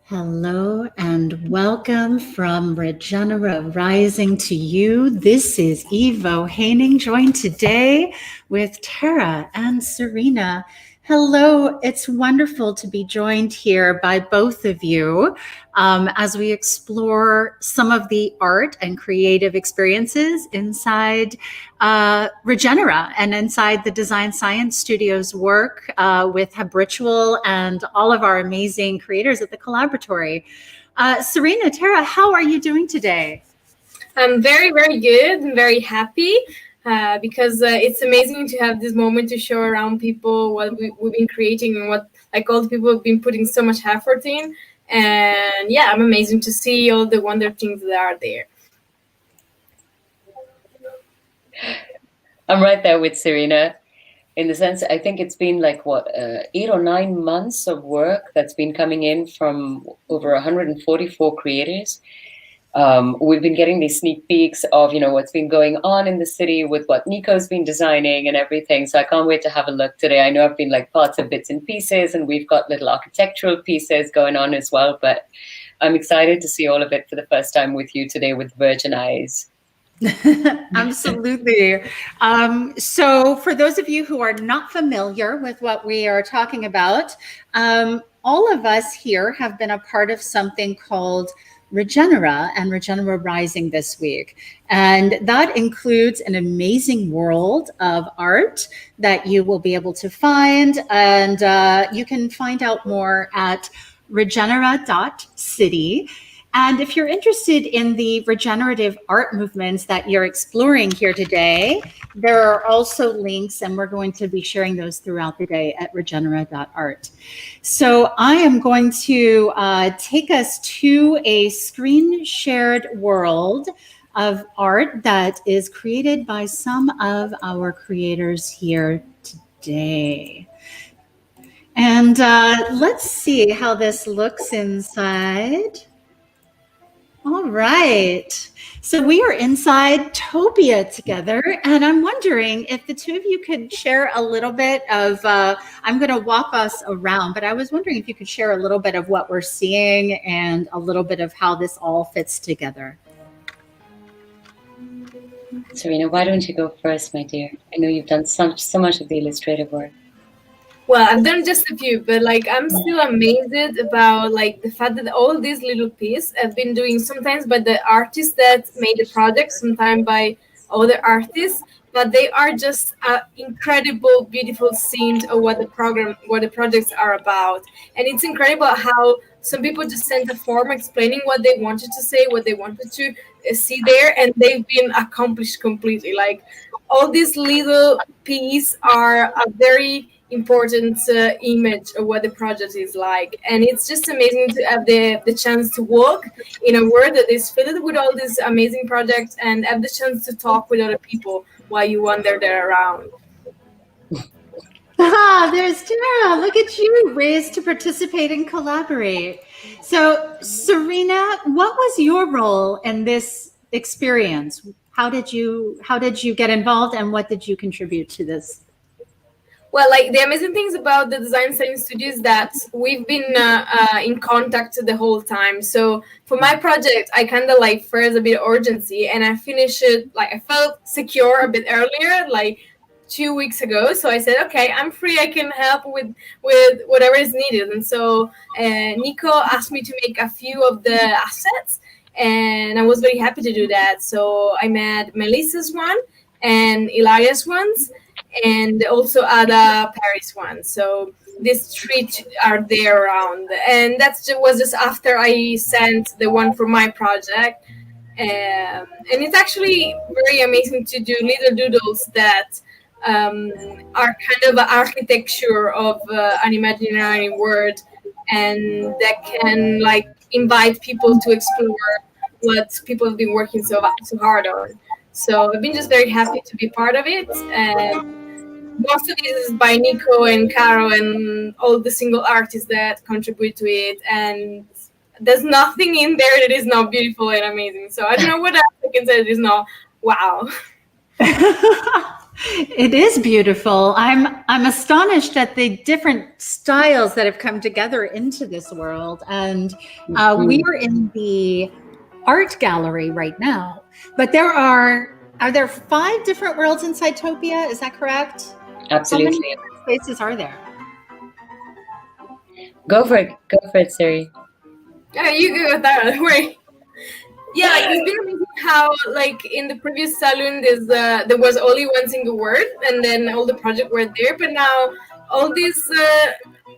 Hello and welcome from Regenera Rising to you. This is Evo Heyning, joined today with Tara and Serena. Hello, it's wonderful to be joined here by both of you as we explore some of the art and creative experiences inside Regenera and inside the Design Science Studio's work with Habritual and all of our amazing creators at the Collaboratory. Serena, Tara, how are you doing today? I'm very, very good. I'm very happy because it's amazing to have this moment to show around people what we've been creating and what all the people have been putting so much effort in. And yeah, I'm amazing to see all the wonderful things that are there. I'm right there with Serena. In the sense, I think it's been 8 or 9 months of work that's been coming in from over 144 creators. We've been getting these sneak peeks of, what's been going on in the city with what Nico's been designing and everything. So I can't wait to have a look today. I know I've been parts of bits and pieces, and we've got little architectural pieces going on as well. But I'm excited to see all of it for the first time with you today with virgin eyes. Absolutely. So for those of you who are not familiar with what we are talking about, all of us here have been a part of something called Regenera and Regenera Rising this week. And that includes an amazing world of art that you will be able to find. And you can find out more at Regenera.city. And if you're interested in the regenerative art movements that you're exploring here today, there are also links, and we're going to be sharing those throughout the day at Regenera.art. So I am going to take us to a screen shared world of art that is created by some of our creators here today. And let's see how this looks inside. All right. So we are inside Topia together, and I'm wondering if the two of you could share a little bit of, I'm going to walk us around, but I was wondering if you could share a little bit of what we're seeing and a little bit of how this all fits together. Serena, why don't you go first, my dear? I know you've done so much of the illustrative work. Well, I've done just a few, but I'm still amazed about the fact that all these little pieces have been doing sometimes by the artists that made the project, sometimes by other artists, but they are just incredible, beautiful scenes of what the projects are about. And it's incredible how some people just sent a form explaining what they wanted to say, what they wanted to see there, and they've been accomplished completely. All these little pieces are a very important image of what the project is like, and it's just amazing to have the chance to walk in a world that is filled with all these amazing projects and have the chance to talk with other people while you wander there around. There's Tara. Look at you, raised to participate and collaborate. So, Serena, what was your role in this experience? How did you get involved, and what did you contribute to this? Well, the amazing things about the Design Science Studio is that we've been in contact the whole time. So for my project, I kind of first a bit of urgency, and I finished it, I felt secure a bit earlier, 2 weeks ago. So I said, okay, I'm free. I can help with whatever is needed. And so Nico asked me to make a few of the assets, and I was very happy to do that. So I made Melissa's one and Elias ones, and also Ada Paris one. So these three are there around, and was just after I sent the one for my project. And it's actually very amazing to do little doodles that are kind of an architecture of an imaginary world, and that can invite people to explore what people have been working so hard on. So I've been just very happy to be part of it. And most of it is by Nico and Caro and all the single artists that contribute to it. And there's nothing in there that is not beautiful and amazing. So I don't know what else I can say that is not wow. It is beautiful. I'm astonished at the different styles that have come together into this world. And we are in the art gallery right now, but are there 5 different worlds inside Topia? Is that correct? Absolutely. How many different spaces are there? Go for it, Siri. Yeah, you go with that. Don't worry. Yeah, like it's been amazing how, like, in the previous salon, there was only one single word, and then all the projects were there. But now all these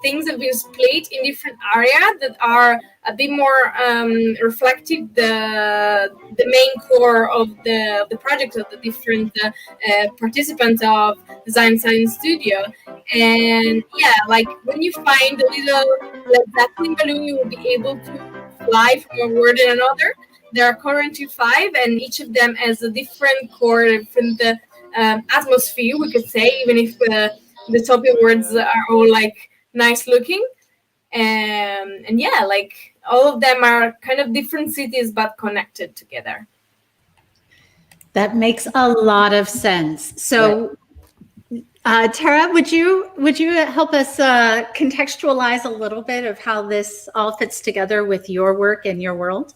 things have been split in different areas that are a bit more reflective the main core of the project of the different participants of Design Science Studio. And yeah, like when you find a little like that thing balloon, you will be able to fly from one word to another. There are currently 5, and each of them has a different core, different atmosphere, we could say, even if the topic words are all like nice looking. And yeah, like all of them are kind of different cities but connected together. That makes a lot of sense. So, Tara, would you help us contextualize a little bit of how this all fits together with your work and your world?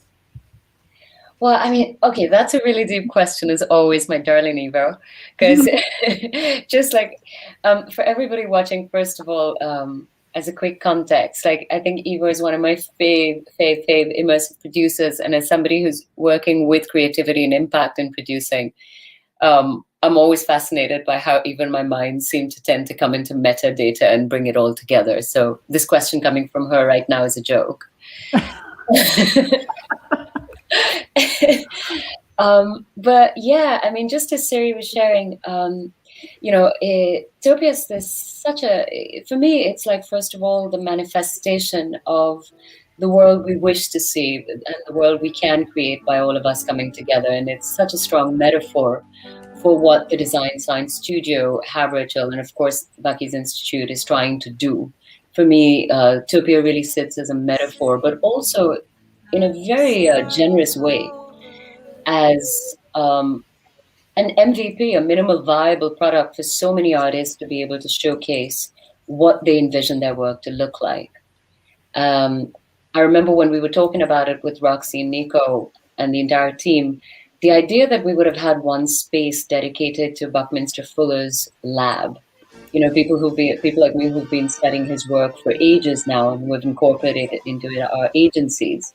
Well, I mean, okay, that's a really deep question, as always, my darling Evo, because just like for everybody watching, first of all, as a quick context, like I think Evo is one of my fave immersive producers, and as somebody who's working with creativity and impact in producing, I'm always fascinated by how even my mind seemed to tend to come into metadata and bring it all together. So this question coming from her right now is a joke. But yeah, I mean, just as Siri was sharing, Topia is for me, it's like, first of all, the manifestation of the world we wish to see and the world we can create by all of us coming together. And it's such a strong metaphor for what the Design Science Studio, Habritual, and of course, Bucky's Institute is trying to do. For me, Topia really sits as a metaphor, but also in a very generous way as an MVP, a minimal viable product for so many artists to be able to showcase what they envision their work to look like. I remember when we were talking about it with Roxy and Nico and the entire team, the idea that we would have had one space dedicated to Buckminster Fuller's lab. You know, people like me who've been studying his work for ages now, and we've incorporated it into our agencies,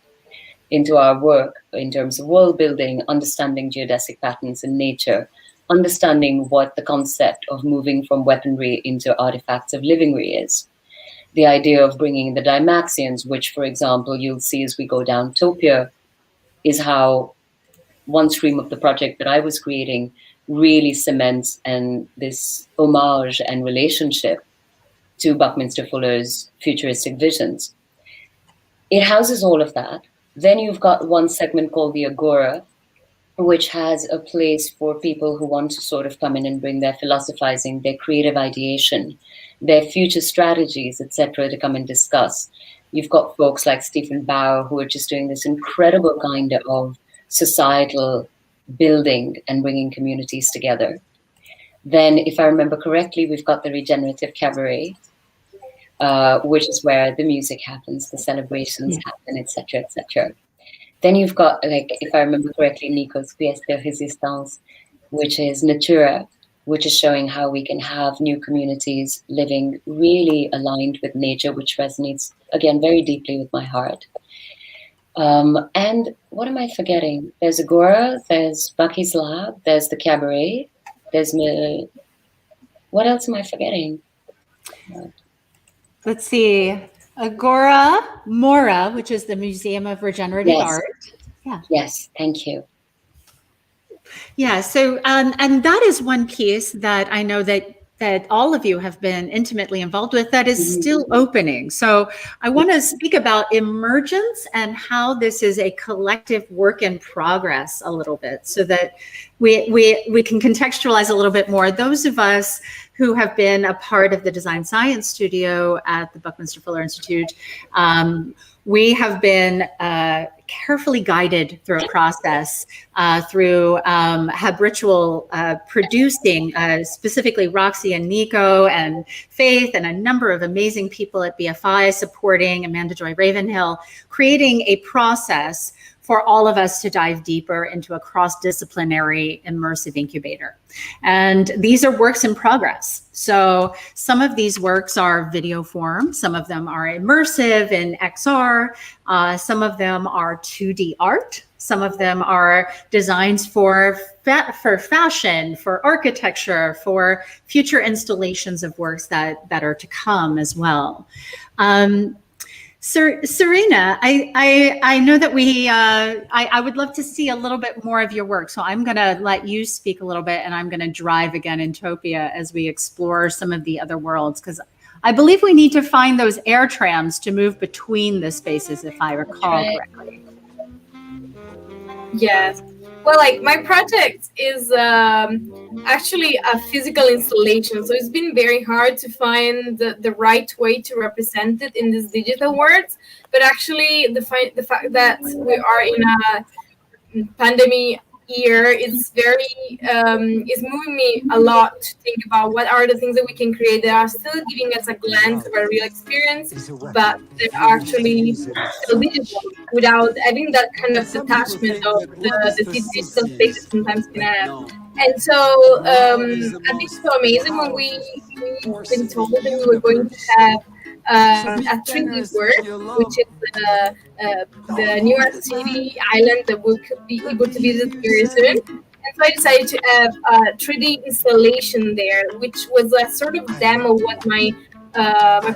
into our work in terms of world building, understanding geodesic patterns in nature, understanding what the concept of moving from weaponry into artifacts of livingry is. The idea of bringing the Dimaxians, which, for example, you'll see as we go down Topia, is how one stream of the project that I was creating really cements and this homage and relationship to Buckminster Fuller's futuristic visions. It houses all of that. Then you've got one segment called the Agora, which has a place for people who want to sort of come in and bring their philosophizing, their creative ideation, their future strategies, etc., to come and discuss. You've got folks like Stephen Bauer who are just doing this incredible kind of societal building and bringing communities together. Then, if I remember correctly, we've got the Regenerative Cabaret, which is where the music happens, the celebrations happen, etc., etc. Then you've got, like, if I remember correctly, Nico's pièce de résistance, which is Natura, which is showing how we can have new communities living really aligned with nature, which resonates, again, very deeply with my heart. And what am I forgetting? There's Agora, there's Bucky's Lab, there's the Cabaret, there's what else am I forgetting? Let's see. Agora, Mora, which is the Museum of Regenerative Art. Yeah. Yes, thank you. Yeah, so and that is one piece that I know that all of you have been intimately involved with that is still opening. So I want to speak about Emergence and how this is a collective work in progress a little bit, so that we can contextualize a little bit more. Those of us who have been a part of the Design Science Studio at the Buckminster Fuller Institute, we have been carefully guided through a process through Habritual producing, specifically Roxy and Nico and Faith and a number of amazing people at BFI supporting Amanda Joy Ravenhill, creating a process for all of us to dive deeper into a cross-disciplinary immersive incubator. And these are works in progress. So some of these works are video form, some of them are immersive in XR, some of them are 2D art, some of them are designs for fashion, for architecture, for future installations of works that are to come as well. Serena, I know that I would love to see a little bit more of your work. So I'm going to let you speak a little bit, and I'm going to drive again in Topia as we explore some of the other worlds, because I believe we need to find those air trams to move between the spaces, if I recall correctly. Yes. Well, like my project is actually a physical installation, so it's been very hard to find the right way to represent it in this digital world. But actually, the fact that we are in a pandemic year is is moving me a lot to think about what are the things that we can create that are still giving us a glance of a real experience, but they're actually still digital without having that kind of detachment of the digital space that sometimes can have. And so I think it's so amazing when we've been told that we were going to have a 3D work, which is the New York City island that we could be able to visit very soon. And so I decided to have a 3D installation there, which was a sort of demo of what my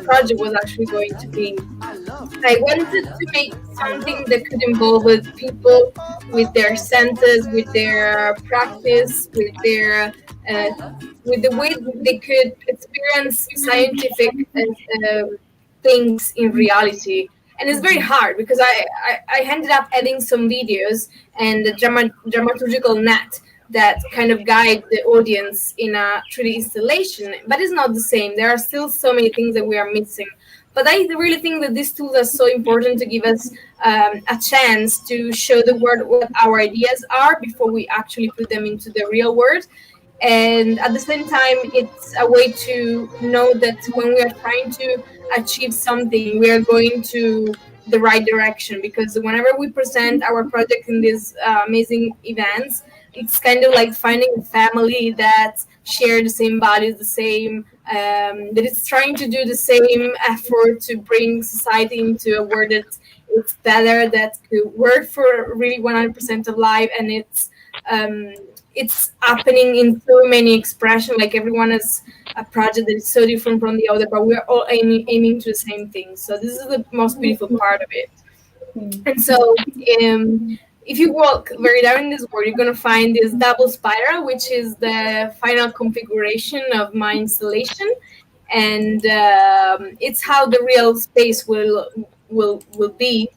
project was actually going to be. I wanted to make something that could involve with people, with their senses, with their practice, with the way they could experience scientific things in reality. And it's very hard because I ended up adding some videos and the dramaturgical net that kind of guide the audience in a 3D installation, but it's not the same. There are still so many things that we are missing. But I really think that these tools are so important to give us a chance to show the world what our ideas are before we actually put them into the real world. And at the same time, it's a way to know that when we are trying to achieve something, we are going to the right direction. Because whenever we present our project in these amazing events, it's kind of like finding a family that share the same values, the same, that is trying to do the same effort to bring society into a world that it's better, that could work for really 100% of life. And it's happening in so many expressions. Like everyone has a project that is so different from the other, but we're all aiming to the same thing. So this is the most beautiful part of it. And so if you walk very down in this world, you're going to find this double spiral, which is the final configuration of my installation. And it's how the real space will be.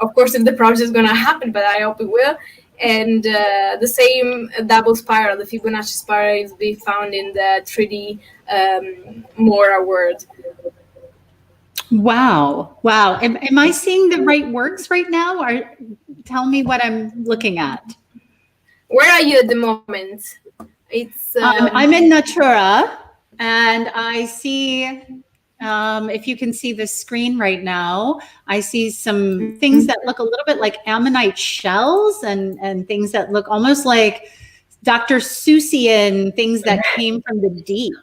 Of course, if the project is going to happen, but I hope it will. And the same double spiral, the Fibonacci spiral, is being found in the 3D Mora world. Wow. Am I seeing the right works right now? Or tell me what I'm looking at. Where are you at the moment? It's I'm in Natura, and I see, if you can see the screen right now, I see some things that look a little bit like ammonite shells and things that look almost like Dr. Seussian things that came from the deep.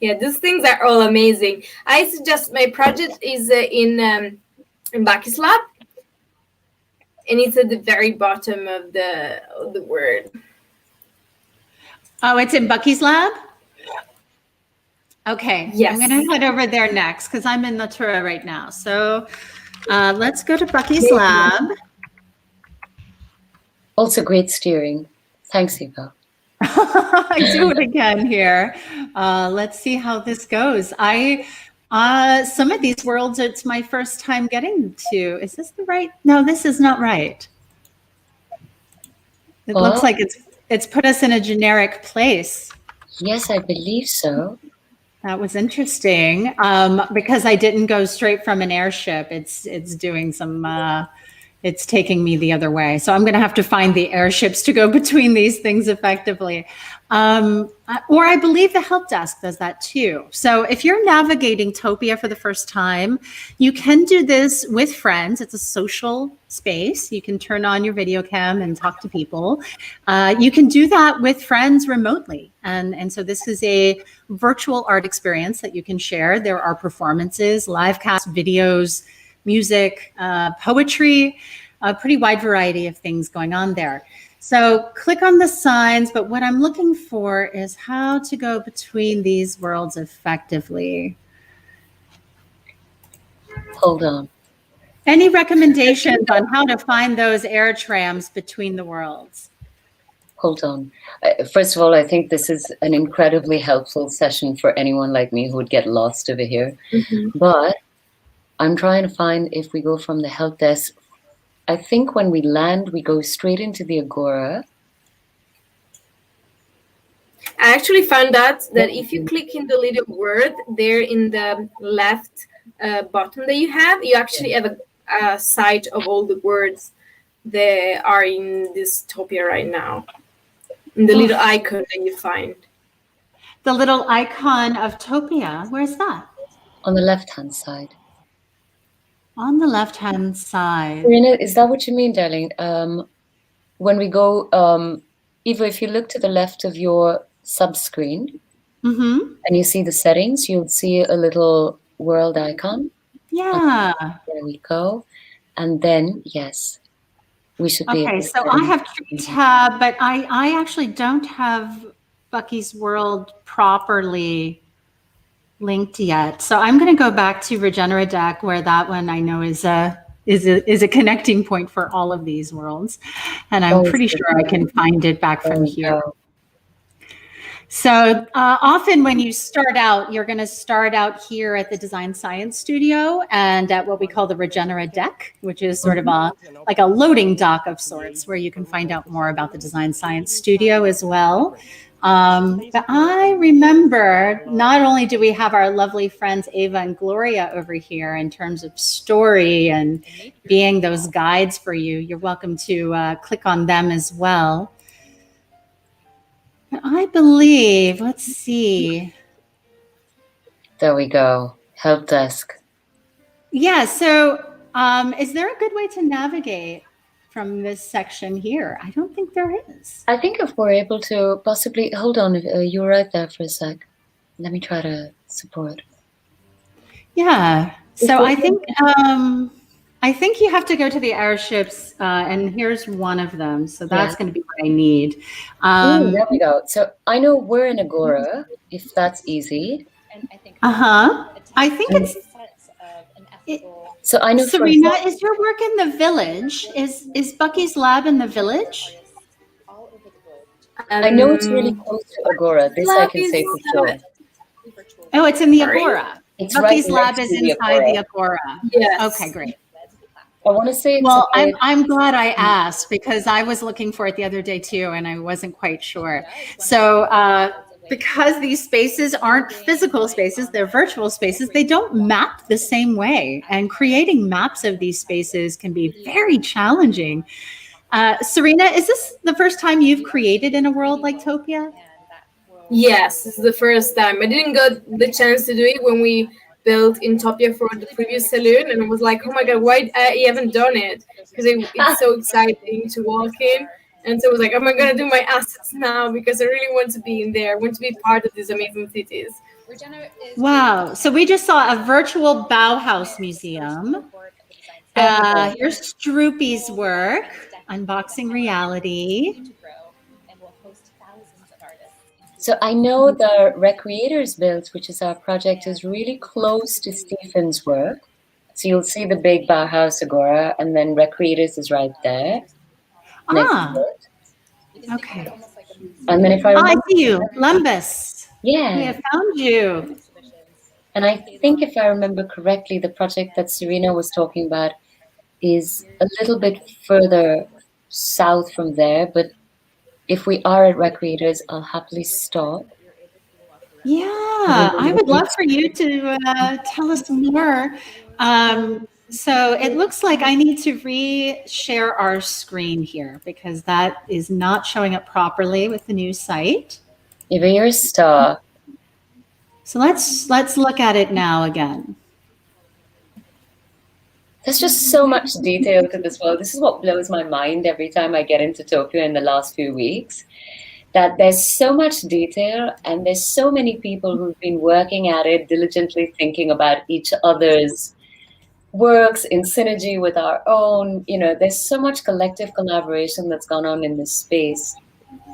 Yeah, these things are all amazing. I suggest my project is in Bucky's lab, and it's at the very bottom of the word. Oh, it's in Bucky's lab? Okay. Yes. I'm going to head over there next because I'm in Natura right now. So let's go to Bucky's lab. Also great steering. Thanks, Eva. I do it again here. Let's see how this goes. Some of these worlds, it's my first time getting to. Is this the right? No, this is not right. It looks like it's put us in a generic place. Yes, I believe so. That was interesting because I didn't go straight from an airship. It's doing some. It's taking me the other way. So I'm going to have to find the airships to go between these things effectively. Or I believe the help desk does that too. So if you're navigating Topia for the first time, you can do this with friends. It's a social space. You can turn on your video cam and talk to people. You can do that with friends remotely. And so this is a virtual art experience that you can share. There are performances, live cast videos, music, poetry, a pretty wide variety of things going on there. So click on the signs, but what I'm looking for is how to go between these worlds effectively. Hold on. Any recommendations on how to find those air trams between the worlds? Hold on. First of all, I think this is an incredibly helpful session for anyone like me who would get lost over here. But I'm trying to find if we go from the help desk. I think when we land, we go straight into the Agora. I actually found out that if you click in the little word there in the left bottom that you actually have a sight of all the words that are in this Topia right now. In the little icon that you find. The little icon of Topia, where's that? On the left-hand side. On the left-hand side. Serena, is that what you mean, darling? When we go, Eva, if you look to the left of your sub-screen and you see the settings, you'll see a little world icon. Yeah. There we go. And then, yes, we should be able to. So I have tab, but I actually don't have Bucky's World properly linked yet. So I'm going to go back to Regenera.art, where that one I know is a connecting point for all of these worlds. And I'm pretty sure I can find it back from here. So often when you start out, you're going to start out here at the Design Science Studio and at what we call the Regenera deck, which is sort of like a loading dock of sorts where you can find out more about the Design Science Studio as well. But I remember not only do we have our lovely friends Ava and Gloria over here in terms of story and being those guides for you, you're welcome to click on them as well. I believe, let's see. There we go. Help desk. Yeah, so is there a good way to navigate from this section here? I don't think there is. I think if we're able to possibly, hold on, you're right there for a sec. Let me try to support. Yeah, so I think you have to go to the airships, and here's one of them. So that's going to be what I need. There we go. So I know we're in Agora, if that's easy. I think it's. So I know. Serena, is your work in the village? Is Bucky's lab in the village? I know it's really close to Agora. This I can say for sure. Oh, it's in the Agora. It's Bucky's right lab is inside the Agora. Yes. Okay, great. I want to say. Well, I'm glad I asked because I was looking for it the other day too, and I wasn't quite sure. So because these spaces aren't physical spaces, they're virtual spaces, they don't map the same way. And creating maps of these spaces can be very challenging. Serena, is this the first time you've created in a world like Topia? Yes, this is the first time. I didn't get the chance to do it when we built in Topia for the previous saloon, and I was like, oh my god, why I haven't done it? Because it's so exciting to walk in. And so I was like, am I going to do my assets now? Because I really want to be in there. I want to be part of these amazing cities. Wow. So we just saw a virtual Bauhaus museum. Here's Stroopy's work, Unboxing Reality. So I know the Recreators build, which is our project, is really close to Stephen's work. So you'll see the big Bauhaus Agora, and then Recreators is right there. Okay. And then if I see you, Lumbus. Yeah. We have found you. And I think if I remember correctly, the project that Serena was talking about is a little bit further south from there. But if we are at Recreators, I'll happily stop. Yeah, I would love for you to tell us more. So it looks like I need to re-share our screen here because that is not showing up properly with the new site. You're a star. So let's look at it now again. There's just so much detail to this world. This is what blows my mind every time I get into Topia in the last few weeks, that there's so much detail and there's so many people who've been working at it, diligently thinking about each other's works in synergy with our own. There's so much collective collaboration that's gone on in this space.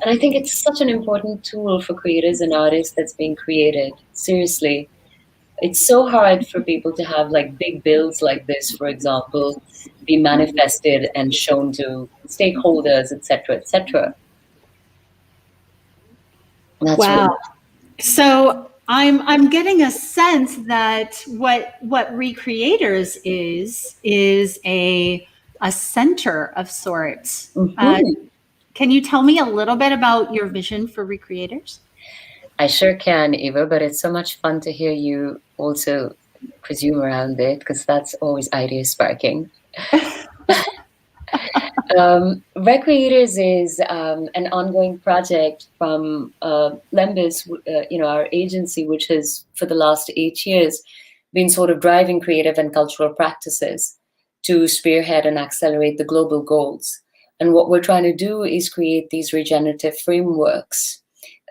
And I think it's such an important tool for creators and artists that's being created. Seriously. It's so hard for people to have like big builds like this, for example, be manifested and shown to stakeholders, et cetera, et cetera. That's Wow. really- So I'm getting a sense that what Recreators is a center of sorts. Can you tell me a little bit about your vision for Recreators? I sure can, Eva, but it's so much fun to hear you also presume around it, because that's always idea sparking. Recreators is an ongoing project from Lembus, our agency, which has for the last 8 years been sort of driving creative and cultural practices to spearhead and accelerate the global goals. And what we're trying to do is create these regenerative frameworks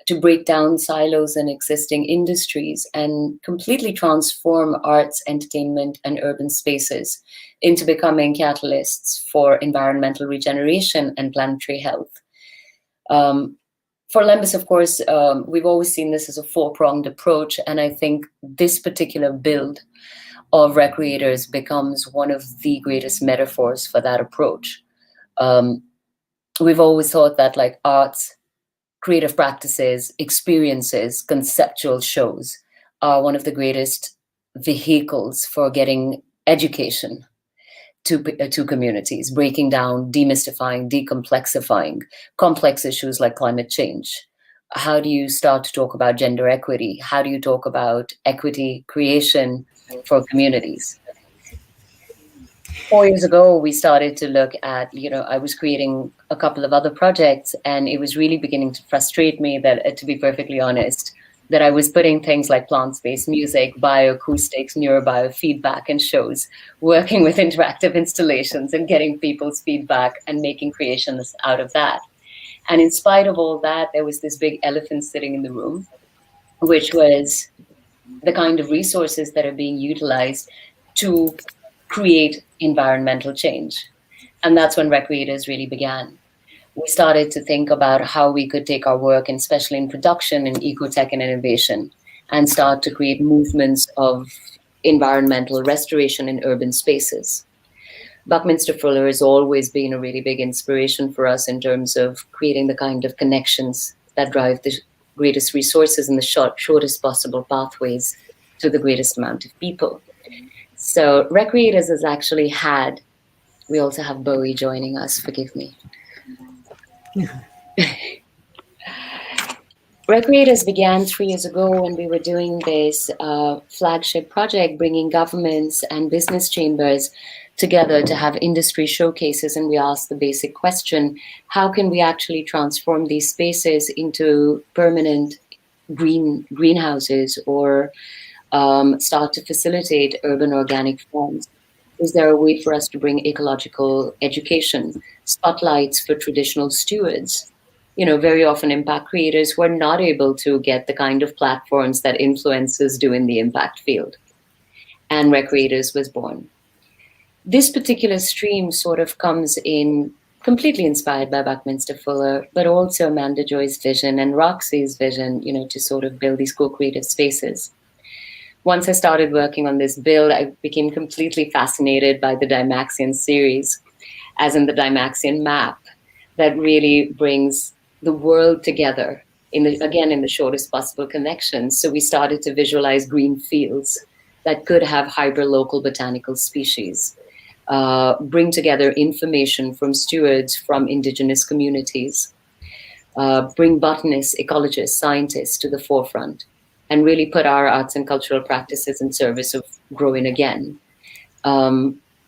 to break down silos in existing industries and completely transform arts, entertainment, and urban spaces into becoming catalysts for environmental regeneration and planetary health. For Lembus, of course, we've always seen this as a four-pronged approach, and I think this particular build of Recreators becomes one of the greatest metaphors for that approach. We've always thought that like arts, creative practices, experiences, conceptual shows are one of the greatest vehicles for getting education to communities, breaking down, demystifying, decomplexifying complex issues like climate change. How do you start to talk about gender equity? How do you talk about equity creation for communities? 4 years ago, we started to look at, I was creating a couple of other projects, and it was really beginning to frustrate me that, to be perfectly honest, that I was putting things like plant-based music, bioacoustics, neurobiofeedback and shows, working with interactive installations and getting people's feedback and making creations out of that. And in spite of all that, there was this big elephant sitting in the room, which was the kind of resources that are being utilized to create environmental change. And that's when Recreators really began. We started to think about how we could take our work, and especially in production and ecotech and innovation, and start to create movements of environmental restoration in urban spaces. Buckminster Fuller has always been a really big inspiration for us in terms of creating the kind of connections that drive the greatest resources in the shortest possible pathways to the greatest amount of people. So Recreators has actually had, we also have Bowie joining us, forgive me. Recreators began 3 years ago when we were doing this flagship project, bringing governments and business chambers together to have industry showcases. And we asked the basic question, how can we actually transform these spaces into permanent greenhouses or start to facilitate urban organic farms? Is there a way for us to bring ecological education, spotlights for traditional stewards? Very often impact creators who are not able to get the kind of platforms that influencers do in the impact field. And Recreators was born. This particular stream sort of comes in completely inspired by Buckminster Fuller, but also Amanda Joy's vision and Roxy's vision, to sort of build these co-creative spaces. Once I started working on this build, I became completely fascinated by the Dimaxin series, as in the Dimaxin map, that really brings the world together, in the shortest possible connections. So we started to visualize green fields that could have hyperlocal botanical species, bring together information from stewards from indigenous communities, bring botanists, ecologists, scientists to the forefront, and really put our arts and cultural practices in service of growing again.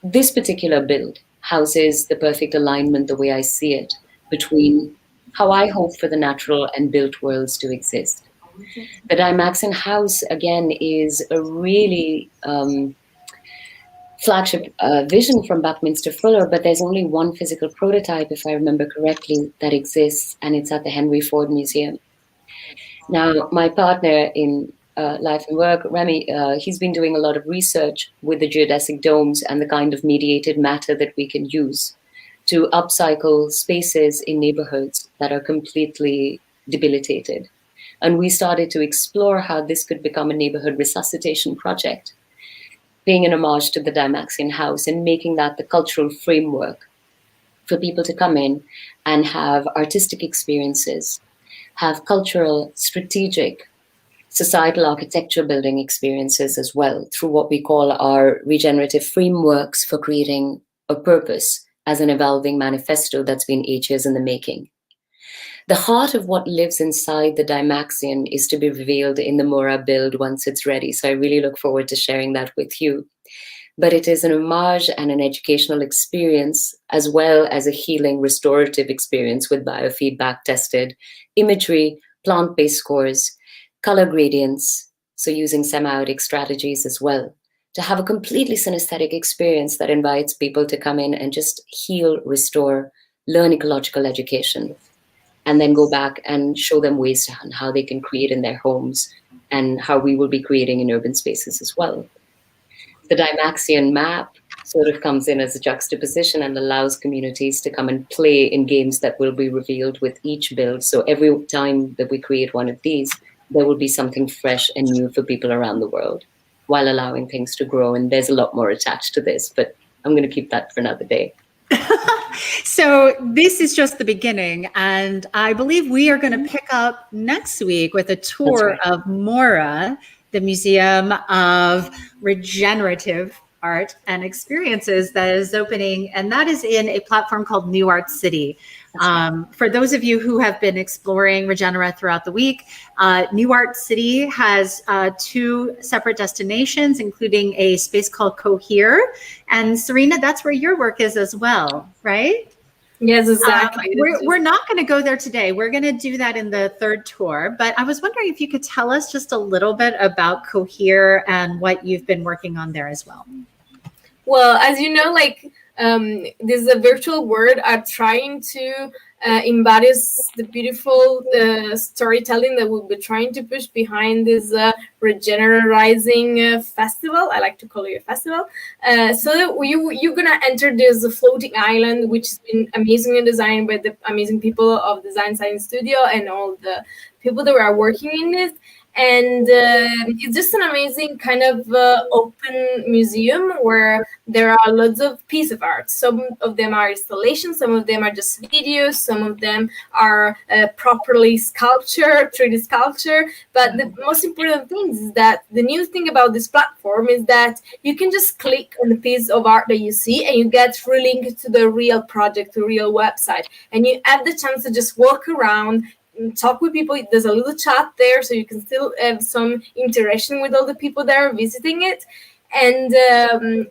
This particular build houses the perfect alignment, the way I see it, between how I hope for the natural and built worlds to exist. The Dimaxin House, again, is a really flagship vision from Buckminster Fuller, but there's only one physical prototype, if I remember correctly, that exists, and it's at the Henry Ford Museum. Now, my partner in life and work, Remy, he's been doing a lot of research with the geodesic domes and the kind of mediated matter that we can use to upcycle spaces in neighborhoods that are completely debilitated. And we started to explore how this could become a neighborhood resuscitation project, paying an homage to the Dimaxin House and making that the cultural framework for people to come in and have artistic experiences, have cultural, strategic, societal architecture building experiences as well, through what we call our regenerative frameworks for creating a purpose as an evolving manifesto that's been 8 years in the making. The heart of what lives inside the Dimaxin is to be revealed in the Mora build once it's ready. So I really look forward to sharing that with you. But it is an homage and an educational experience, as well as a healing, restorative experience with biofeedback tested imagery, plant-based scores, color gradients, so using semiotic strategies as well, to have a completely synesthetic experience that invites people to come in and just heal, restore, learn ecological education, and then go back and show them ways on how they can create in their homes and how we will be creating in urban spaces as well. The Dimaxian map sort of comes in as a juxtaposition and allows communities to come and play in games that will be revealed with each build. So every time that we create one of these, there will be something fresh and new for people around the world while allowing things to grow. And there's a lot more attached to this, but I'm going to keep that for another day. So this is just the beginning, and I believe we are going to pick up next week with a tour of Mora, the Museum of Regenerative Art and Experiences that is opening, and that is in a platform called New Art City. For those of you who have been exploring Regenera throughout the week, New Art City has 2 separate destinations, including a space called Cohere. And Serena, that's where your work is as well, right? Yes, exactly. We're not going to go there today. We're going to do that in the 3rd tour. But I was wondering if you could tell us just a little bit about Cohere and what you've been working on there as well. Well, as you know, this is a virtual world are trying to embody the beautiful storytelling that we'll be trying to push behind this Regenerizing festival. I like to call it a festival. So that you're going to enter this floating island, which has been amazingly designed by the amazing people of Design Science Studio and all the people that are working in it. And it's just an amazing kind of open museum where there are lots of pieces of art. Some of them are installations, some of them are just videos, some of them are properly sculpture, 3D sculpture. But the most important thing is that the new thing about this platform is that you can just click on the piece of art that you see and you get relinked to the real project, the real website. And you have the chance to just walk around, talk with people. There's a little chat there, so you can still have some interaction with all the people that are visiting it. And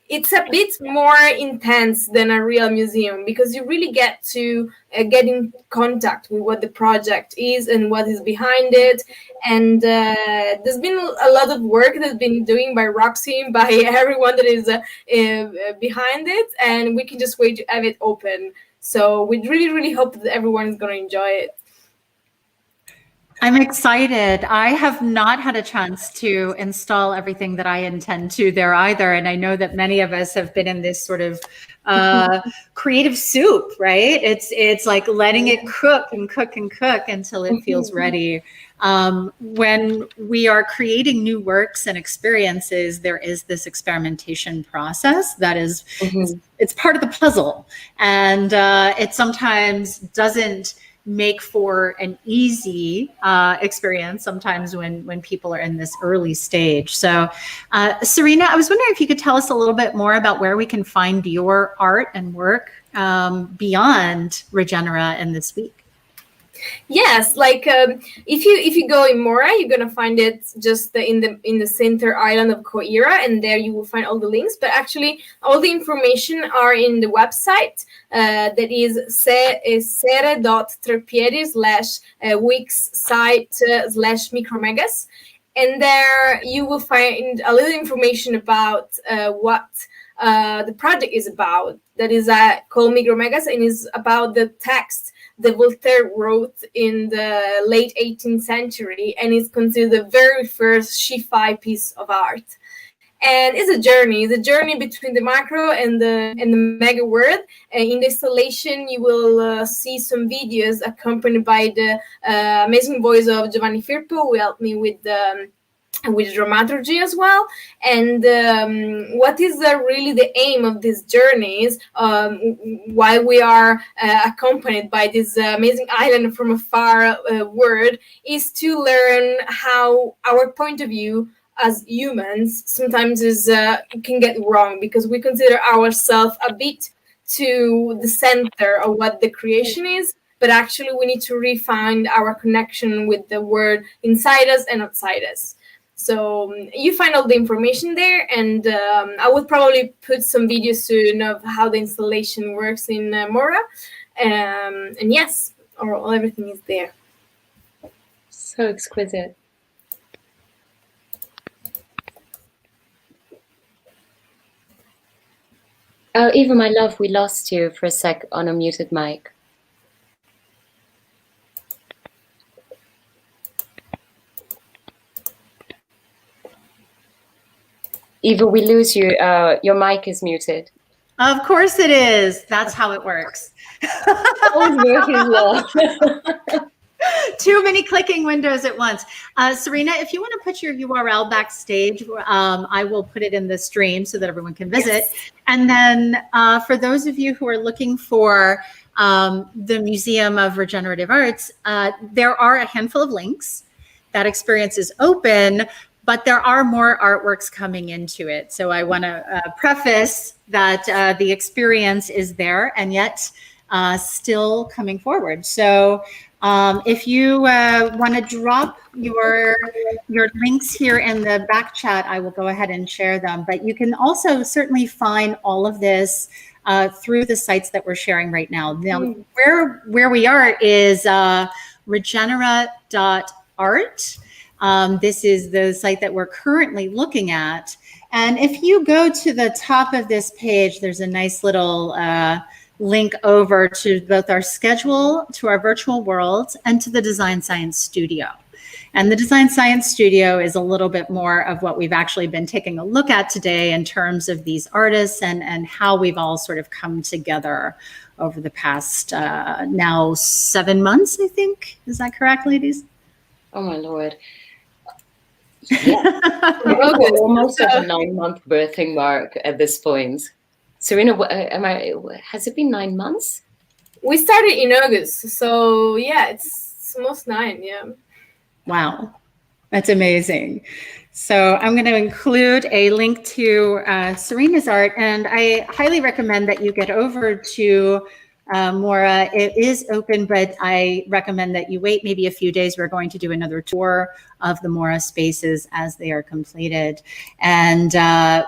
it's a bit more intense than a real museum because you really get to get in contact with what the project is and what is behind it. And there's been a lot of work that's been doing by Roxy, by everyone that is behind it, and we can just wait to have it open. So we really, really hope that everyone is going to enjoy it. I'm excited. I have not had a chance to install everything that I intend to there either. And I know that many of us have been in this sort of creative soup, right? It's like letting it cook and cook and cook until it feels ready. When we are creating new works and experiences, there is this experimentation process that is, it's part of the puzzle. And it sometimes doesn't make for an easy experience sometimes when people are in this early stage. So Serena, I was wondering if you could tell us a little bit more about where we can find your art and work beyond Regenera in this week. Yes, like if you go in Mora, you're gonna find it just in the center island of Coira, and there you will find all the links. But actually, all the information are in the website that is sere.trepiedi/wix site/micromegas, and there you will find a little information about what the project is about. That is called Micromegas, and is about the text that Voltaire wrote in the late 18th century, and is considered the very first Shi-Fi piece of art. And it's a journey between the macro and the mega world. In the installation, you will see some videos accompanied by the amazing voice of Giovanni Firpo, who helped me with dramaturgy as well. And what is really the aim of these journeys, while we are accompanied by this amazing island from a far world, is to learn how our point of view as humans sometimes can get wrong, because we consider ourselves a bit to the center of what the creation is, but actually we need to refine our connection with the world inside us and outside us. So you find all the information there, and I will probably put some videos soon of how the installation works in Mora. And yes, everything is there. So exquisite. Oh, Eva, my love, we lost you for a sec on a muted mic. Eva, we lose you. Your mic is muted. Of course it is. That's how it works. Always Murphy's Law. Too many clicking windows at once. Serena, if you want to put your URL backstage, I will put it in the stream so that everyone can visit. Yes. And then for those of you who are looking for the Museum of Regenerative Arts, there are a handful of links. That experience is open, but there are more artworks coming into it. So I want to preface that the experience is there and yet still coming forward. So if you want to drop your links here in the back chat, I will go ahead and share them. But you can also certainly find all of this through the sites that we're sharing right now. Now, where we are is Regenera.art. This is the site that we're currently looking at. And if you go to the top of this page, there's a nice little link over to both our schedule, to our virtual worlds, and to the Design Science Studio. And the Design Science Studio is a little bit more of what we've actually been taking a look at today in terms of these artists and how we've all sort of come together over the past now 7 months, I think. Is that correct, ladies? Oh, my Lord. Yeah. We're almost at the 9-month birthing mark at this point. Serena, has it been 9 months? We started in August, so yeah, it's almost 9, yeah. Wow, that's amazing. So I'm going to include a link to Serena's art, and I highly recommend that you get over to Mora. It is open, but I recommend that you wait maybe a few days. We're going to do another tour of the Mora spaces as they are completed. And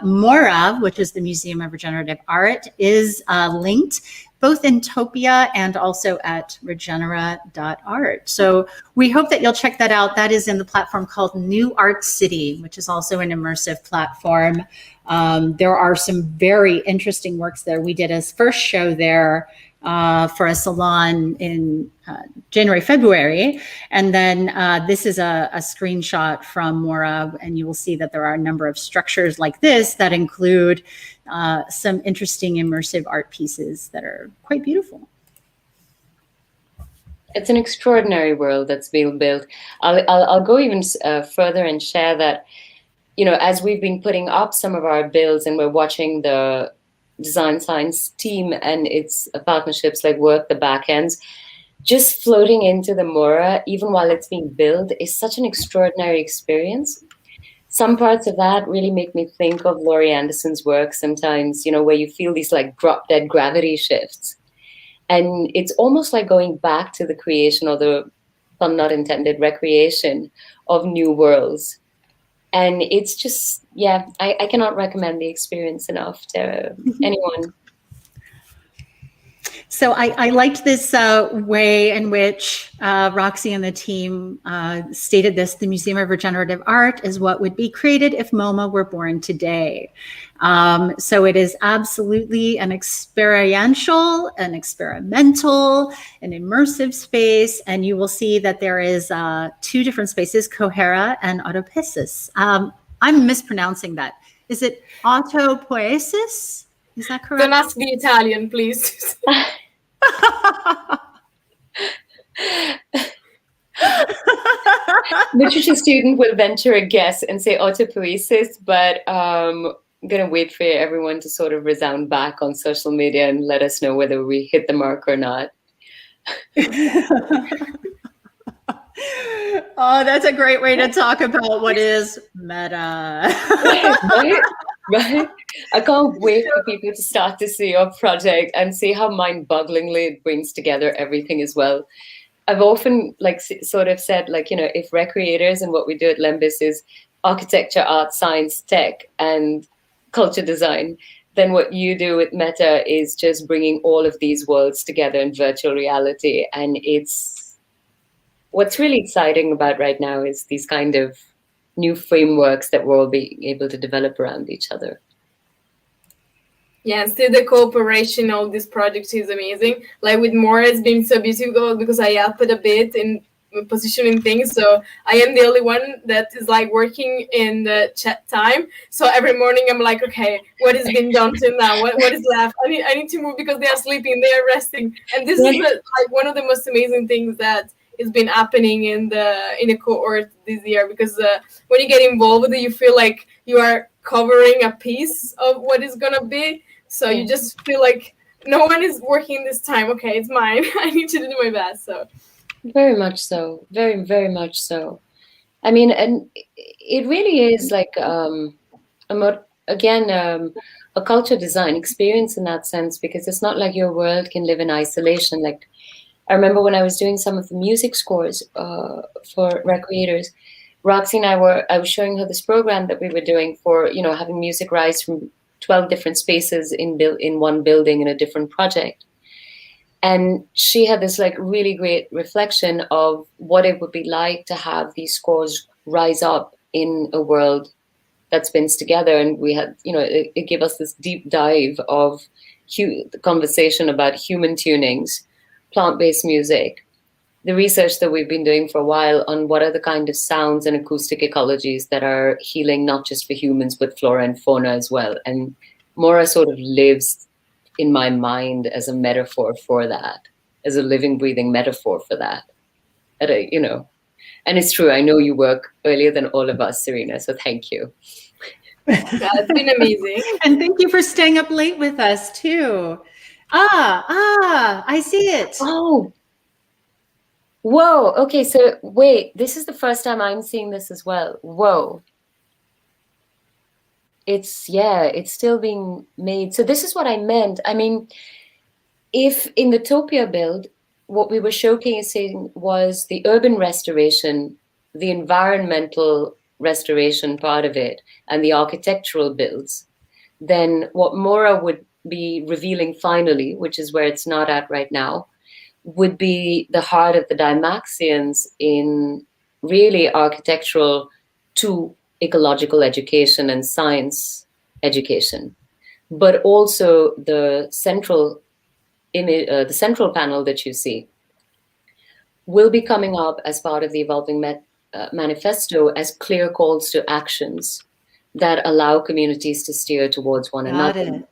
Mora, which is the Museum of Regenerative Art, is linked both in Topia and also at Regenera.art. So we hope that you'll check that out. That is in the platform called New Art City, which is also an immersive platform. There are some very interesting works there. We did a first show there for a salon in January, February. And then this is a screenshot from Mora, and you will see that there are a number of structures like this that include some interesting immersive art pieces that are quite beautiful. It's an extraordinary world that's being built. I'll go even further and share that, you know, as we've been putting up some of our builds and we're watching the Design Science team and its partnerships like work the back ends, just floating into the Mora, even while it's being built, is such an extraordinary experience. Some parts of that really make me think of Laurie Anderson's work sometimes, you know, where you feel these like drop dead gravity shifts. And it's almost like going back to the creation, or the pun not intended, recreation of new worlds. And it's just, yeah, I cannot recommend the experience enough to anyone. So I liked this way in which Roxy and the team stated this: the Museum of Regenerative Art is what would be created if MoMA were born today. So it is absolutely an experiential, an experimental, an immersive space. And you will see that there is 2 different spaces, Cohera and Autopoiesis. I'm mispronouncing that. Is it Autopoiesis? Is that correct? Don't ask the Italian, please. Literature student will venture a guess and say autopoiesis, but I'm going to wait for everyone to sort of resound back on social media and let us know whether we hit the mark or not. Oh, that's a great way to talk about what is meta. Right? I can't wait for people to start to see your project and see how mind-bogglingly it brings together everything as well. I've often sort of said, if Recreators and what we do at Lembis is architecture, art, science, tech, and culture design, then what you do with Meta is just bringing all of these worlds together in virtual reality. And it's what's really exciting about right now is these kind of new frameworks that we're all being able to develop around each other. Yeah, still the cooperation of this project is amazing. Like with Maura, it's been so beautiful because I helped a bit in positioning things. So I am the only one that is like working in the chat time. So every morning I'm like, okay, what has been done till now? What is left? I need to move because they are sleeping, they are resting. And this is like one of the most amazing things that has been happening in the cohort this year, because when you get involved, you feel like you are covering a piece of what is gonna be. So you just feel like no one is working this time. Okay, it's mine. I need to do my best. So very much so, very, very much so. I mean, and it really is like a culture design experience in that sense, because it's not like your world can live in isolation. Like I remember when I was doing some of the music scores for Recreators, Roxy and I was showing her this program that we were doing for, having music rise from 12 different spaces in one building in a different project. And she had this like really great reflection of what it would be like to have these scores rise up in a world that spins together. And we had, it gave us this deep dive of the conversation about human tunings, plant-based music, the research that we've been doing for a while on what are the kind of sounds and acoustic ecologies that are healing, not just for humans, but flora and fauna as well. And Maura sort of lives in my mind as a metaphor for that, as a living, breathing metaphor for that. And it's true. I know you work earlier than all of us, Serena, so thank you. It's been amazing. And thank you for staying up late with us too. I see it. Oh, whoa. Okay, so wait, this is the first time I'm seeing this as well. Whoa. It's still being made. So this is what I meant. I mean, if in the Topia build, what we were showcasing was the urban restoration, the environmental restoration part of it, and the architectural builds, then what Maura would be revealing finally, which is where it's not at right now, would be the heart of the Dimaxians in really architectural to ecological education and science education, but also the central panel that you see will be coming up as part of the Evolving Manifesto as clear calls to actions that allow communities to steer towards one another.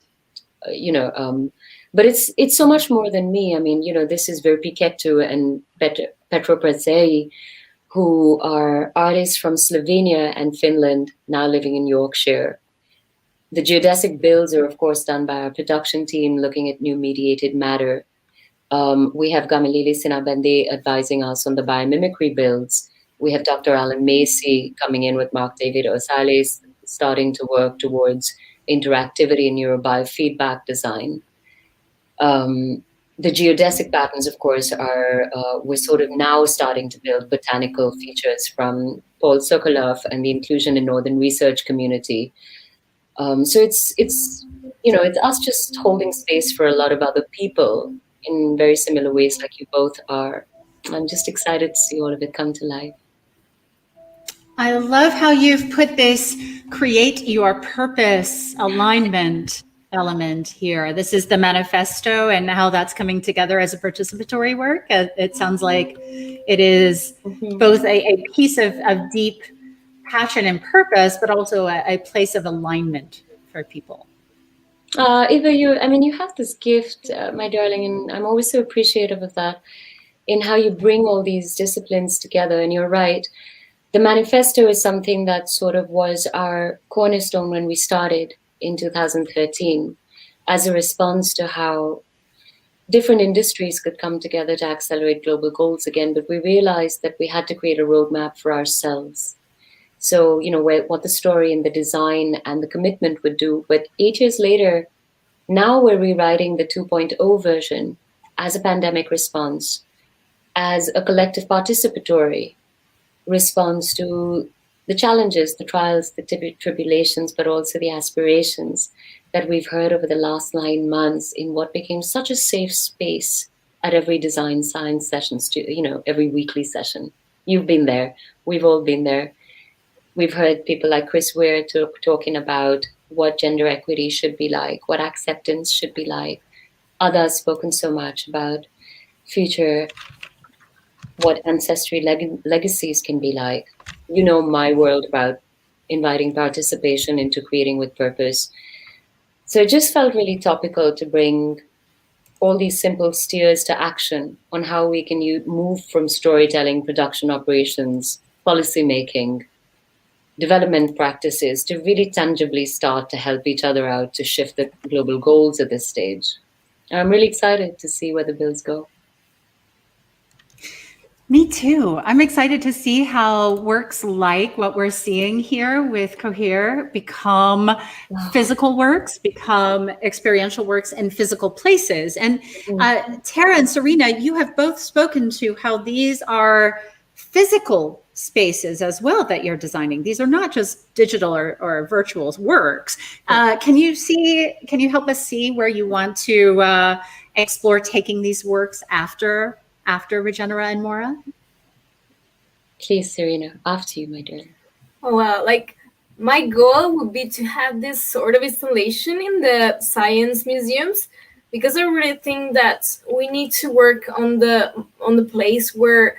But it's so much more than me. I mean, this is Virpi Ketu and Petro Prezei, who are artists from Slovenia and Finland, now living in Yorkshire. The geodesic builds are, of course, done by our production team looking at new mediated matter. We have Gamalili Sinabende advising us on the biomimicry builds. We have Dr. Alan Macy coming in with Mark David Osales, starting to work towards interactivity and neurobiofeedback design. The geodesic patterns, of course, are we're sort of now starting to build botanical features from Paul Sokolov and the inclusion in Northern research community. So it's us just holding space for a lot of other people in very similar ways, like you both are. I'm just excited to see all of it come to life. I love how you've put this create your purpose alignment element here. This is the manifesto and how that's coming together as a participatory work. It sounds like it is both a piece of deep passion and purpose, but also a place of alignment for people. Eva, you have this gift, my darling, and I'm always so appreciative of that, in how you bring all these disciplines together. And you're right. The manifesto is something that sort of was our cornerstone when we started in 2013 as a response to how different industries could come together to accelerate global goals again. But we realized that we had to create a roadmap for ourselves. So, what the story and the design and the commitment would do. But 8 years later, now we're rewriting the 2.0 version as a pandemic response, as a collective participatory response to the challenges, the trials, the tribulations, but also the aspirations that we've heard over the last 9 months in what became such a safe space at every design science sessions, every weekly session. You've been there. We've all been there. We've heard people like Chris Ware talking about what gender equity should be like, what acceptance should be like. Others spoken so much about future, what ancestry legacies can be like. My world about inviting participation into creating with purpose. So it just felt really topical to bring all these simple steers to action on how we can move from storytelling, production operations, policy making, development practices to really tangibly start to help each other out to shift the global goals at this stage. And I'm really excited to see where the bills go. Me too. I'm excited to see how works like what we're seeing here with Cohere become physical works, become experiential works in physical places. And Tara and Serena, you have both spoken to how these are physical spaces as well that you're designing. These are not just digital or virtual works. Can you help us see where you want to explore taking these works after Regenera and Mora? Please, Serena, after you, my dear. Oh, well, my goal would be to have this sort of installation in the science museums, because I really think that we need to work on the place where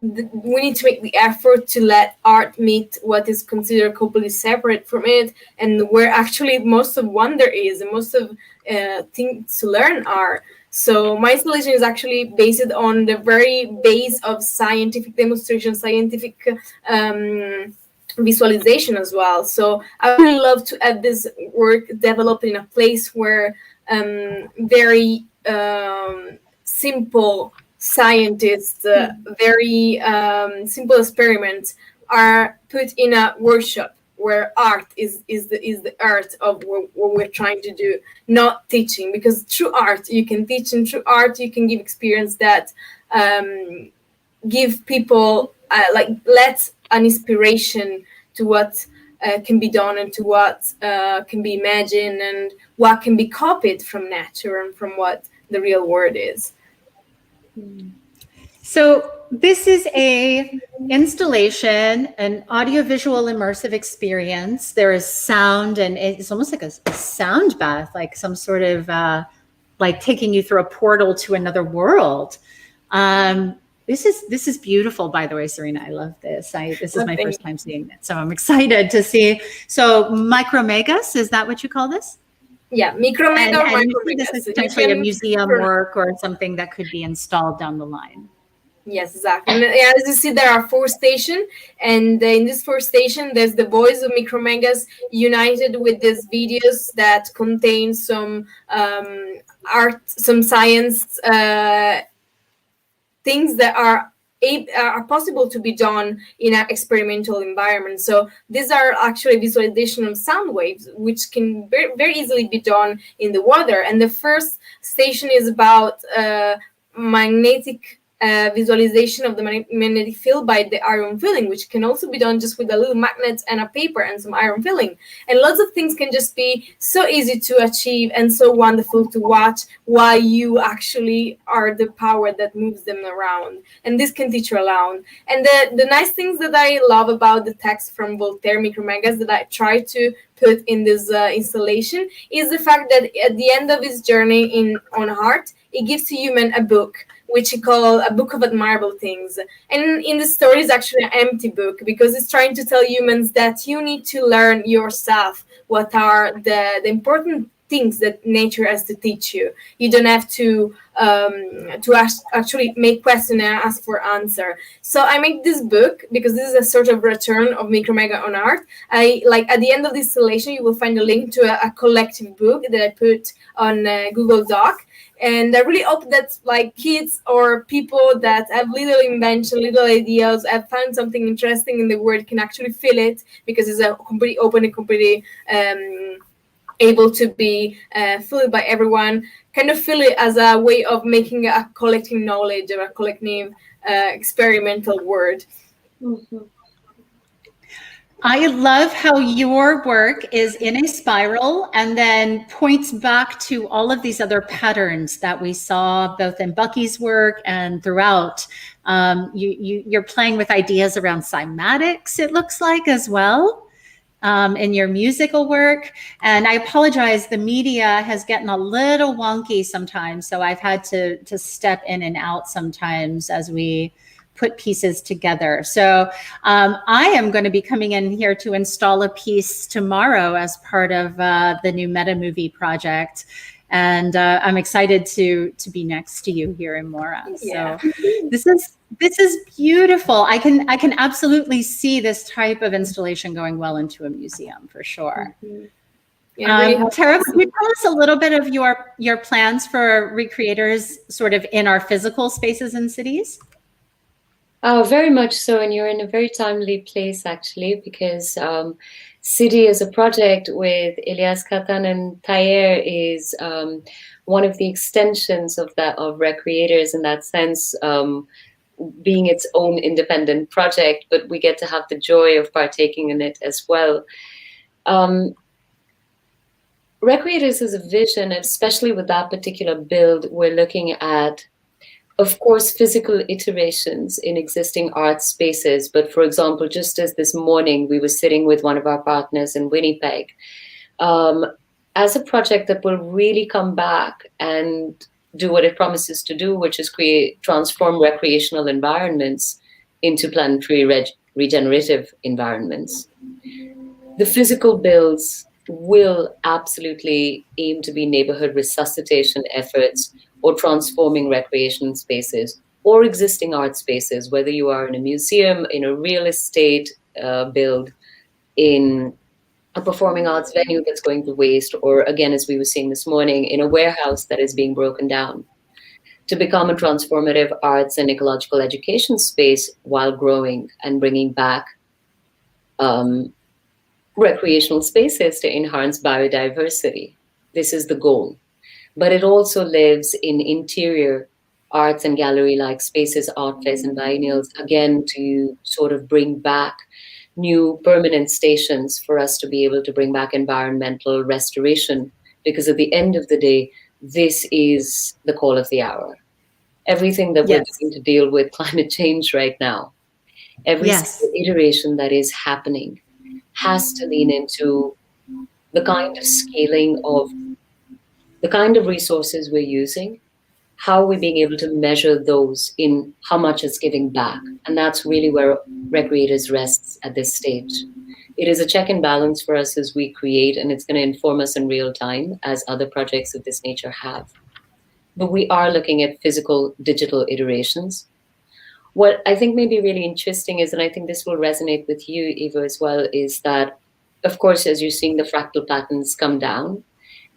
we need to make the effort to let art meet what is considered completely separate from it, and where actually most of wonder is and most of things to learn are. So my installation is actually based on the very base of scientific demonstration, scientific visualization as well. So I would really love to have this work developed in a place where very simple scientists, very simple experiments are put in a workshop where art is the art of what we're trying to do, not teaching. Because through art you can teach, and through art you can give experience that give people let an inspiration to what can be done, and to what can be imagined, and what can be copied from nature and from what the real world is. So this is a installation, an audiovisual immersive experience. There is sound, and it's almost like a sound bath, like some sort of like taking you through a portal to another world. This is beautiful, by the way, Serena. I love this. This is my first time seeing it, so I'm excited to see. So micromegas, is that what you call this? Yeah, micromega or micromegas. This is potentially a museum work or something that could be installed down the line. Yes, exactly. And as you see, there are 4 stations, and in this 4 station, there's the voice of micromegas united with these videos that contain some art, some science things that are are possible to be done in an experimental environment. So these are actually visualization of sound waves, which can very easily be done in the water. And the first station is about magnetic visualization of the magnetic field by the iron filling, which can also be done just with a little magnet and a paper and some iron filling. And lots of things can just be so easy to achieve and so wonderful to watch while you actually are the power that moves them around. And this can teach you around. And the nice things that I love about the text from Voltaire Micromegas that I try to put in this installation is the fact that at the end of his journey on art, it gives to human a book, which he called a book of admirable things. And in the story is actually an empty book, because it's trying to tell humans that you need to learn yourself what are the important things that nature has to teach you. You don't have to actually make questions and ask for answer. So I make this book because this is a sort of return of Micromega on art. I like at the end of this installation, you will find a link to a collective book that I put on Google Doc. And I really hope that like kids or people that have little invention, little ideas, have found something interesting in the world can actually feel it, because it's a completely open and completely able to be filled by everyone. Kind of feel it as a way of making a collective knowledge or a collective experimental word. Mm-hmm. I love how your work is in a spiral and then points back to all of these other patterns that we saw both in Bucky's work and throughout. You're playing with ideas around cymatics, it looks like, as well, in your musical work. And I apologize, the media has gotten a little wonky sometimes, so I've had to step in and out sometimes as we put pieces together. So I am going to be coming in here to install a piece tomorrow as part of the new Meta Movie project. And I'm excited to be next to you here in Mora. Yeah. So this is beautiful. I can absolutely see this type of installation going well into a museum for sure. Mm-hmm. Yeah, really Tara, could you tell us a little bit of your plans for Recreators sort of in our physical spaces and cities? Oh, very much so. And you're in a very timely place, actually, because City as a project with Elias Katan and Tayer is one of the extensions of Recreators in that sense, being its own independent project, but we get to have the joy of partaking in it as well. Recreators is a vision, especially with that particular build, we're looking at, of course, physical iterations in existing art spaces. But for example, just as this morning, we were sitting with one of our partners in Winnipeg, as a project that will really come back and do what it promises to do, which is transform recreational environments into planetary regenerative environments. The physical builds will absolutely aim to be neighborhood resuscitation efforts or transforming recreation spaces or existing art spaces, whether you are in a museum, in a real estate build, in a performing arts venue that's going to waste, or again, as we were seeing this morning, in a warehouse that is being broken down, to become a transformative arts and ecological education space while growing and bringing back recreational spaces to enhance biodiversity. This is the goal. But it also lives in interior arts and gallery-like spaces, art fairs and biennials, again, to sort of bring back new permanent stations for us to be able to bring back environmental restoration. Because at the end of the day, this is the call of the hour. Everything that we're doing to deal with climate change right now, every single iteration that is happening has to lean into the kind of scaling of the kind of resources we're using, how are we being able to measure those in how much it's giving back? And that's really where Recreators rests at this stage. It is a check and balance for us as we create, and it's going to inform us in real time as other projects of this nature have. But we are looking at physical, digital iterations. What I think may be really interesting is, and I think this will resonate with you, Eva, as well, is that, of course, as you're seeing the fractal patterns come down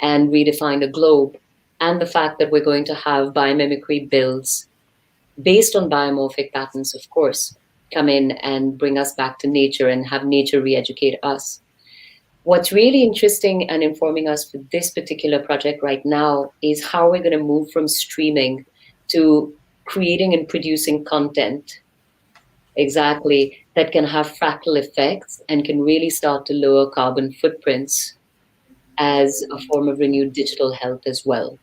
and redefine the globe, and the fact that we're going to have biomimicry builds based on biomorphic patterns, of course, come in and bring us back to nature and have nature re-educate us. What's really interesting and informing us for this particular project right now is how we're going to move from streaming to creating and producing content, exactly, that can have fractal effects and can really start to lower carbon footprints as a form of renewed digital health as well.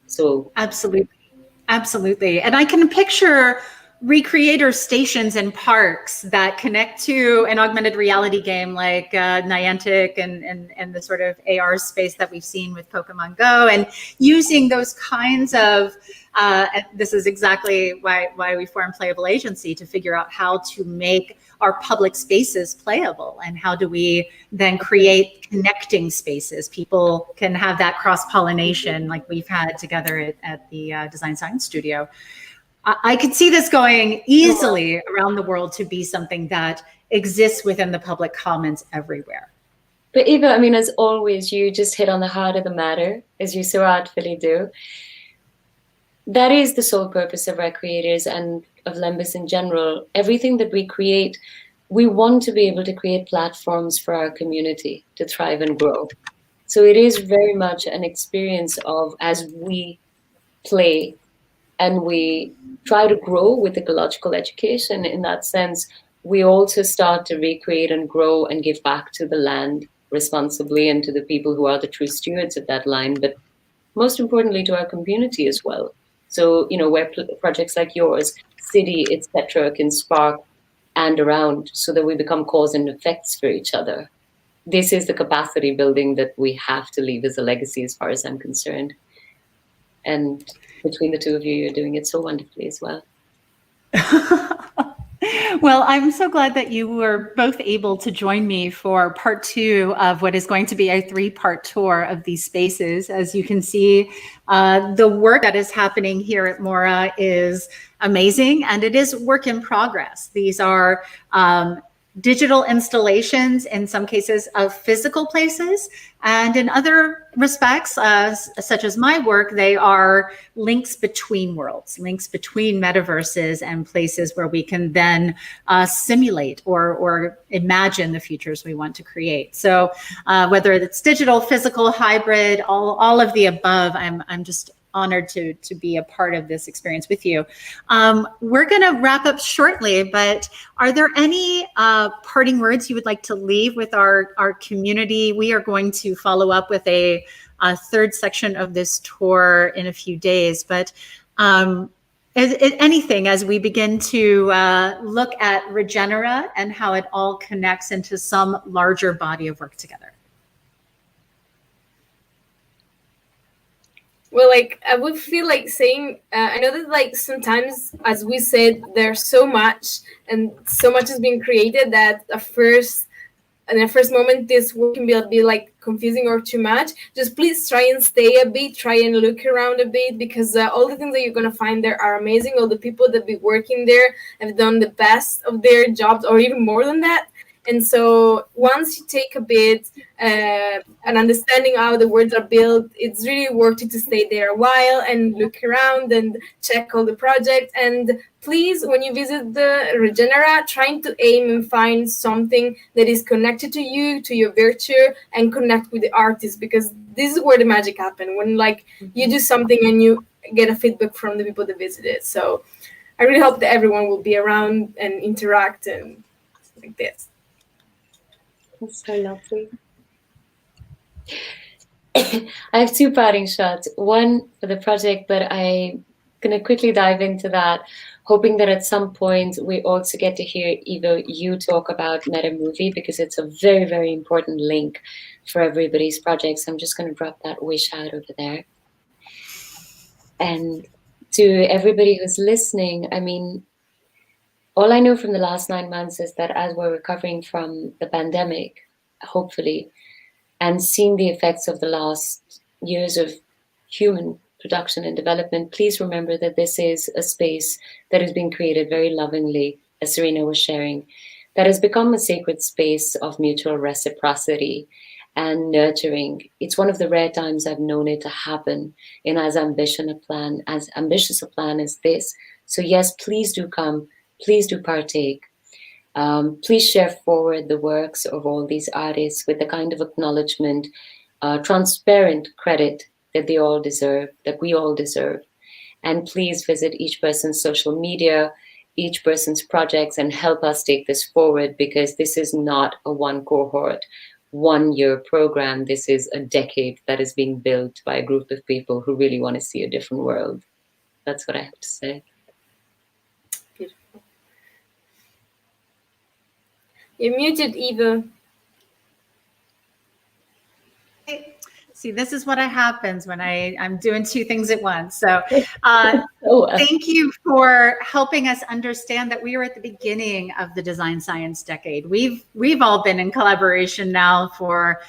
So Absolutely. Absolutely. And I can picture recreator stations in parks that connect to an augmented reality game like Niantic and the sort of AR space that we've seen with Pokemon Go, and using those kinds of, this is exactly why we formed Playable Agency, to figure out how to make our public spaces playable, and how do we then create connecting spaces. People can have that cross-pollination like we've had together at the Design Science Studio. I could see this going easily around the world to be something that exists within the public commons everywhere. But Eva, I mean, as always, you just hit on the heart of the matter, as you so artfully do. That is the sole purpose of Recreators and of Lembas in general. Everything that we create, we want to be able to create platforms for our community to thrive and grow. So it is very much an experience of, as we play and we try to grow with ecological education, in that sense, we also start to recreate and grow and give back to the land responsibly and to the people who are the true stewards of that land, but most importantly to our community as well. So, you know, where projects like yours, City, etc., can spark and around, so that we become cause and effects for each other. This is the capacity building that we have to leave as a legacy, as far as I'm concerned. And between the two of you, you're doing it so wonderfully as well. Well, I'm so glad that you were both able to join me for part 2 of what is going to be a 3-part tour of these spaces. As you can see, the work that is happening here at Mora is amazing, and it is work in progress. These are digital installations, in some cases of physical places, and in other respects, such as my work, they are links between worlds, links between metaverses and places where we can then simulate or imagine the futures we want to create. So whether it's digital, physical, hybrid, all of the above, I'm just honored to be a part of this experience with you. We're going to wrap up shortly, but are there any parting words you would like to leave with our community? We are going to follow up with a 3rd section of this tour in a few days, but anything as we begin to look at Regenera and how it all connects into some larger body of work together. Well, like, I would feel like saying, I know that, like, sometimes, as we said, there's so much, and so much is being created that in the first moment, this work can be a bit, like, confusing or too much. Just please try and stay a bit, try and look around a bit, because all the things that you're going to find there are amazing. All the people that be working there have done the best of their jobs, or even more than that. And so once you take a bit an understanding how the words are built, it's really worth it to stay there a while and look around and check all the projects. And please, when you visit the Regenera, trying to aim and find something that is connected to you, to your virtue, and connect with the artist, because this is where the magic happens, when, like, you do something and you get a feedback from the people that visit it. So I really hope that everyone will be around and interact and like this. That's so lovely. I have 2 parting shots. One for the project, but I'm going to quickly dive into that, hoping that at some point we also get to hear either you talk about Meta Movie, because it's a very, very important link for everybody's projects. I'm just going to drop that wish out over there. And to everybody who's listening, I mean, all I know from the last 9 months is that as we're recovering from the pandemic, hopefully, and seeing the effects of the last years of human production and development, please remember that this is a space that has been created very lovingly, as Serena was sharing, that has become a sacred space of mutual reciprocity. and nurturing. It's one of the rare times I've known it to happen in as ambitious a plan as this. So yes, please do come, please do partake. Please share forward the works of all these artists with the kind of acknowledgement, transparent credit that they all deserve, that we all deserve. And please visit each person's social media, each person's projects, and help us take this forward, because this is not a one cohort, 1 year program. This is a decade that is being built by a group of people who really want to see a different world. That's what I have to say. Beautiful. You're muted, Eva. See, this is what happens when I'm doing 2 things at once. So thank you for helping us understand that we are at the beginning of the design science decade. We've all been in collaboration now for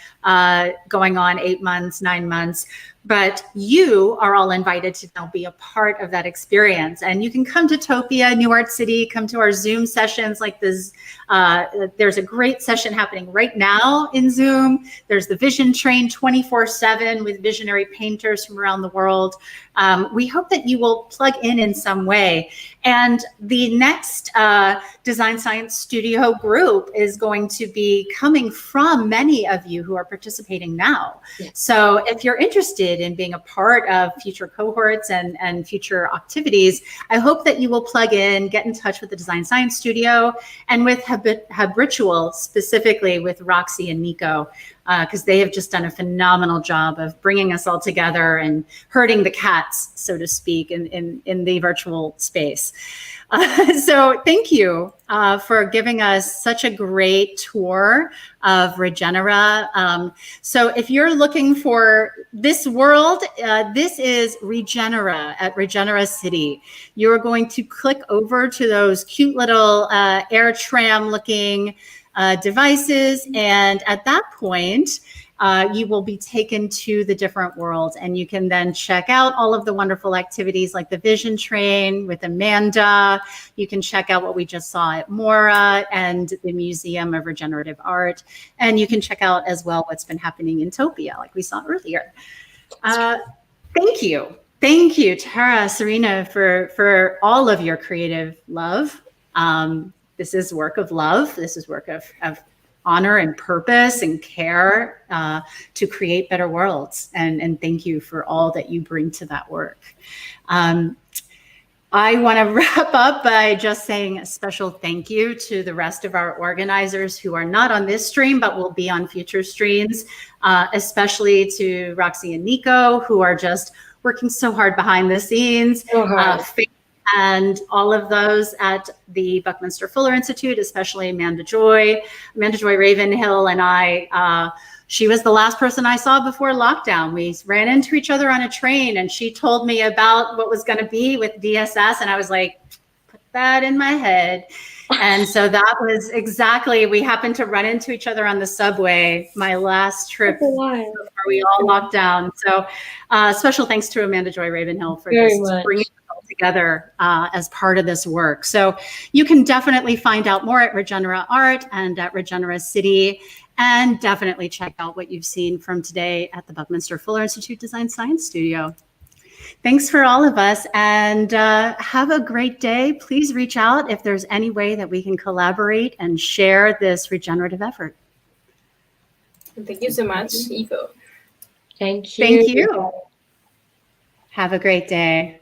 going on 8 months, 9 months. But you are all invited to now be a part of that experience. And you can come to Topia, New Art City, come to our Zoom sessions like this. There's a great session happening right now in Zoom. There's the Vision Train 24/7 with visionary painters from around the world. We hope that you will plug in some way. And the next Design Science Studio group is going to be coming from many of you who are participating now. Yes. So if you're interested in being a part of future cohorts and future activities, I hope that you will plug in, get in touch with the Design Science Studio and with Habritual, specifically with Roxy and Nico, because they have just done a phenomenal job of bringing us all together and herding the cats, so to speak, in the virtual space. So thank you for giving us such a great tour of Regenera. So if you're looking for this world, this is Regenera at Regenera City. You're going to click over to those cute little air tram looking devices. And at that point, you will be taken to the different worlds, and you can then check out all of the wonderful activities like the Vision Train with Amanda. You can check out what we just saw at Mora and the Museum of Regenerative Art. And you can check out as well what's been happening in Topia, like we saw earlier. Thank you. Thank you, Tara, Serena, for all of your creative love. This is work of love. This is work of honor and purpose and care to create better worlds. And thank you for all that you bring to that work. I want to wrap up by just saying a special thank you to the rest of our organizers who are not on this stream, but will be on future streams, especially to Roxy and Nico, who are just working so hard behind the scenes. And all of those at the Buckminster Fuller Institute, especially Amanda Joy Ravenhill, and I. She was the last person I saw before lockdown. We ran into each other on a train, and she told me about what was going to be with DSS, and I was like, put that in my head. And so that was exactly, we happened to run into each other on the subway, my last trip before we all locked down. So special thanks to Amanda Joy Ravenhill for just bringing it all together as part of this work. So you can definitely find out more at Regenera.art and at Regenera City, and definitely check out what you've seen from today at the Buckminster Fuller Institute Design Science Studio. Thanks for all of us, and have a great day. Please reach out if there's any way that we can collaborate and share this regenerative effort. Thank you so much, Ivo. Thank you. Thank you. Have a great day.